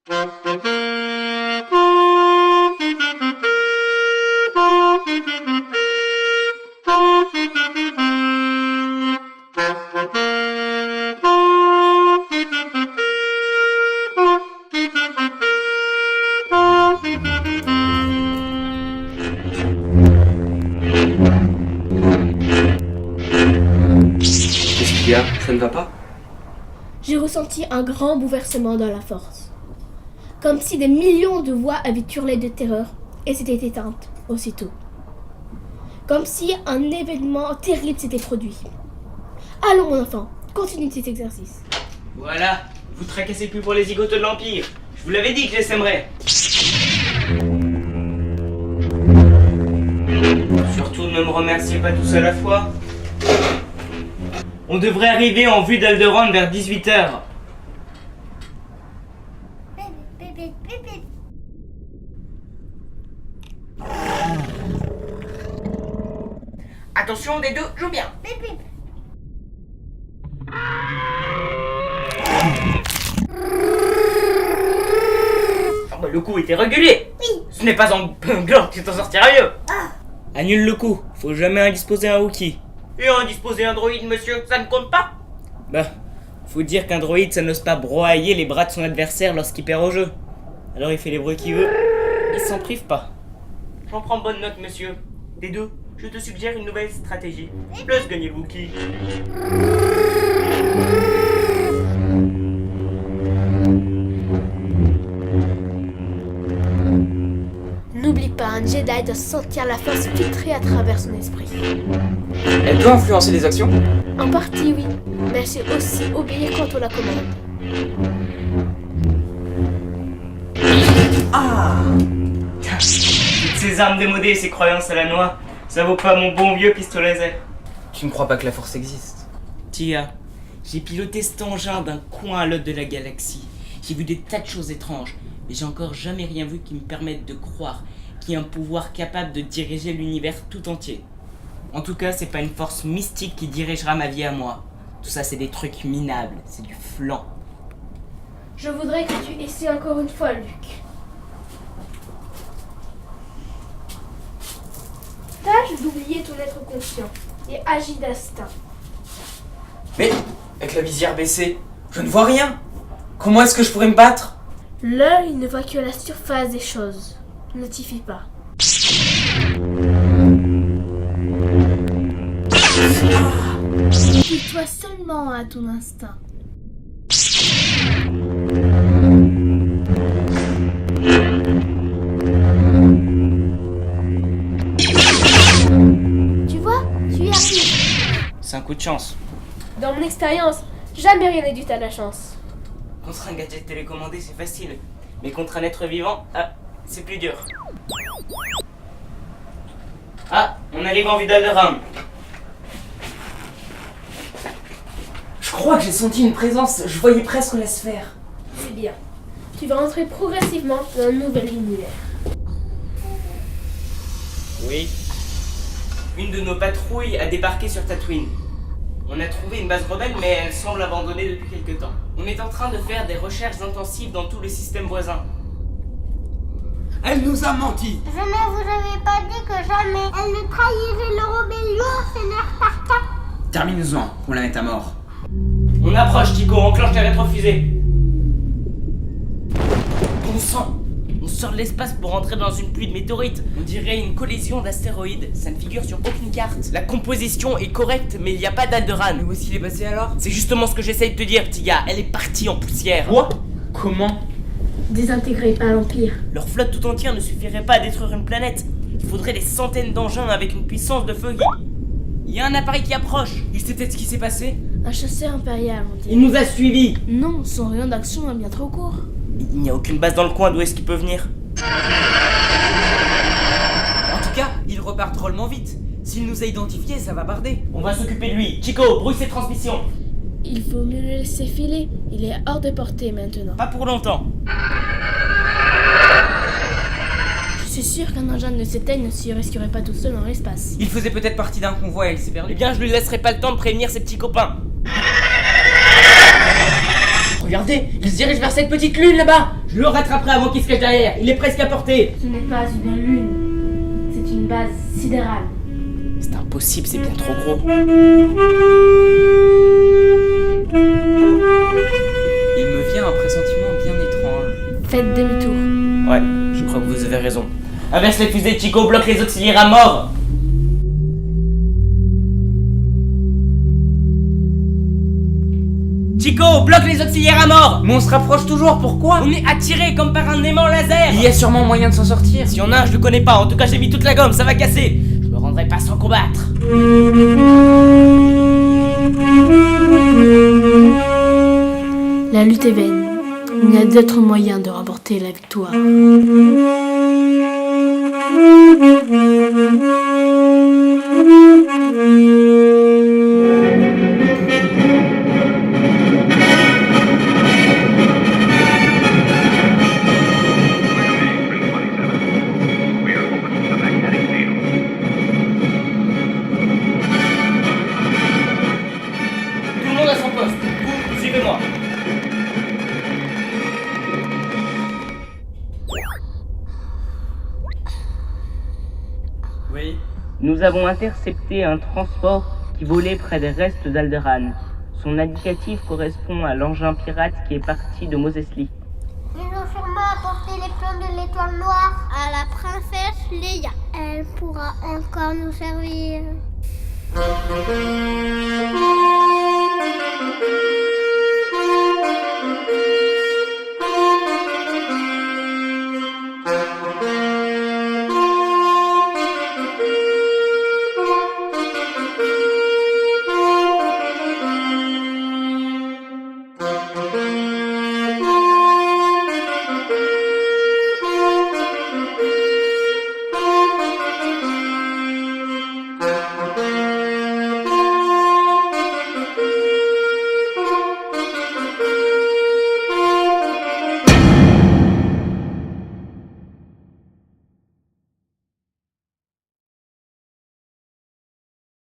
Qu'est-ce qu'il y a? Ça ne va pas? J'ai ressenti un grand bouleversement dans la force. Comme si des millions de voix avaient hurlé de terreur et s'étaient éteintes aussitôt. Comme si un événement terrible s'était produit. Allons mon enfant, continue cet exercice. Voilà, vous tracassez plus pour les zigotos de l'Empire. Je vous l'avais dit que je les sèmerais. Surtout ne me remerciez pas tous à la fois. On devrait arriver en vue d'Alderaan vers 18h. Attention, des deux, joue bien. Oh bah, le coup était régulé. Oui. Ce n'est pas en Glor que t'en sortira mieux. Annule le coup, faut jamais indisposer un Wookie. Et indisposer un droïde, monsieur, ça ne compte pas? Bah, faut dire qu'un droïde, ça n'ose pas broyer les bras de son adversaire lorsqu'il perd au jeu. Alors il fait les bruits qu'il veut, il s'en prive pas. J'en prends bonne note, monsieur. Des deux, je te suggère une nouvelle stratégie. Laisse gagner le Wookie. N'oublie pas, un Jedi doit sentir la force filtrer à travers son esprit. Elle peut influencer les actions? En partie, oui, mais elle sait aussi obéir quand on la commande. Ah! Toutes ces armes démodées et ces croyances à la noix, ça vaut pas mon bon vieux pistolet laser. Tu ne crois pas que la force existe? Tia, j'ai piloté cet engin d'un coin à l'autre de la galaxie. J'ai vu des tas de choses étranges, mais j'ai encore jamais rien vu qui me permette de croire qu'il y a un pouvoir capable de diriger l'univers tout entier. En tout cas, c'est pas une force mystique qui dirigera ma vie à moi. Tout ça, c'est des trucs minables, c'est du flan. Je voudrais que tu essaies encore une fois, Luke. Tâche d'oublier ton être conscient et agis d'instinct. Mais, avec la visière baissée, je ne vois rien! Comment est-ce que je pourrais me battre? L'œil ne voit que la surface des choses. Ne t'y fie pas. Fie-toi seulement à ton instinct. Tu vois, tu y arrives. C'est un coup de chance. Dans mon expérience, jamais rien n'est dû à la chance. Contre un gadget télécommandé, c'est facile. Mais contre un être vivant, c'est plus dur. Ah, on arrive en vue d'Alderaan. Je crois que j'ai senti une présence, je voyais presque la sphère. C'est bien. Tu vas entrer progressivement dans un nouvel univers. Oui. Une de nos patrouilles a débarqué sur Tatooine. On a trouvé une base rebelle, mais elle semble abandonnée depuis quelque temps. On est en train de faire des recherches intensives dans tout le système voisin. Elle nous a menti. Je ne vous avais pas dit que jamais elle ne trahirait le rébellion, Seigneur Tarkin. Termine-en, on la met à mort. On approche, Tico, enclenche les rétrofusées. On sort de l'espace pour entrer dans une pluie de météorites. On dirait une collision d'astéroïdes. Ça ne figure sur aucune carte. La composition est correcte, mais il n'y a pas d'Alderaan. Mais où est-ce qu'il est passé alors? C'est justement ce que j'essaye de te dire, petit gars. Elle est partie en poussière. Quoi? Comment? Désintégré par l'Empire. Leur flotte tout entière ne suffirait pas à détruire une planète. Il faudrait des centaines d'engins avec une puissance de feu. Il y a un appareil qui approche. Il sait peut-être ce qui s'est passé? Un chasseur impérial, on dit. Il nous a suivis. Non, son rayon d'action est bien trop court. Il n'y a aucune base dans le coin, d'où est-ce qu'il peut venir? En tout cas, il repart drôlement vite. S'il nous a identifiés, ça va barder. On va s'occuper de lui. Chico, brouille ses transmissions. Il faut mieux le laisser filer. Il est hors de portée maintenant. Pas pour longtemps. Je suis sûr qu'un engin de cette taille ne s'y risquerait pas tout seul dans l'espace. Il faisait peut-être partie d'un convoi et il s'est perdu. Eh bien, je lui laisserai pas le temps de prévenir ses petits copains. Regardez, il se dirige vers cette petite lune là-bas. Je le rattraperai avant qu'il se cache derrière. Il est presque à portée. Ce n'est pas une lune, c'est une base sidérale. C'est impossible, c'est bien trop gros. Il me vient un pressentiment bien étrange. Faites demi-tour. Ouais, je crois que vous avez raison. Inverse les fusées, Chico, bloque les auxiliaires à mort. Chico, bloque les auxiliaires à mort. Mais on se rapproche toujours, pourquoi? On est attiré comme par un aimant laser. Il y a sûrement moyen de s'en sortir. Si on a un, je le connais pas. En tout cas, j'ai mis toute la gomme, ça va casser. Je me rendrai pas sans combattre. La lutte est vaine. Il n'y a d'autre moyen de remporter la victoire. Tout le monde à son poste. Vous, suivez-moi. Oui. Nous avons intercepté un transport qui volait près des restes d'Alderaan. Son indicatif correspond à l'engin pirate qui est parti de Moses Lee. Ils ont sûrement apporté les plans de l'étoile noire à la princesse Leia. Elle pourra encore nous servir.